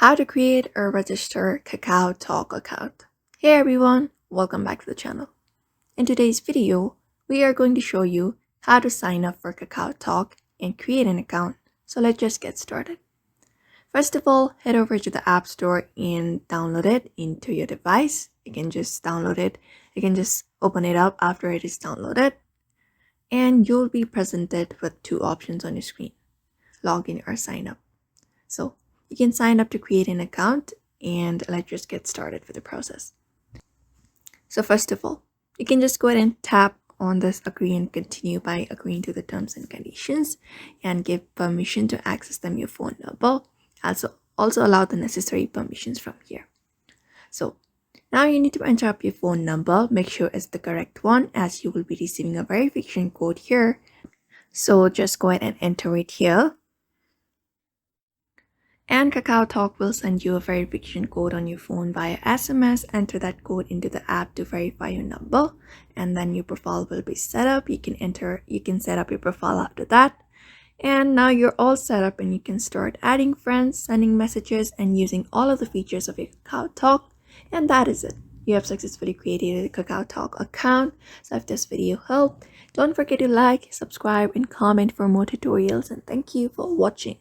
How to create or register KakaoTalk account. Hey everyone, welcome back to the channel. In today's video, we are going to show you how to sign up for KakaoTalk and create an account. So let's just get started. First of all, head over to the App Store and download it into your device. You can just download it. You can just open it up after it is downloaded. And you'll be presented with two options on your screen, login or sign up. So you can sign up to create an account, and let's just get started with the process. So first of all, you can just go ahead and tap on this agree and continue by agreeing to the terms and conditions and give permission to access them your phone number. Also allow the necessary permissions from here. So now you need to enter up your phone number. Make sure it's the correct one, as you will be receiving a verification code here. So just go ahead and enter it here. And KakaoTalk will send you a verification code on your phone via SMS. Enter that code into the app to verify your number, and then your profile will be set up. You can set up your profile after that. And now you're all set up and you can start adding friends, sending messages, and using all of the features of your KakaoTalk. And that is it. You have successfully created a KakaoTalk account. So if this video helped, don't forget to like, subscribe, and comment for more tutorials. And thank you for watching.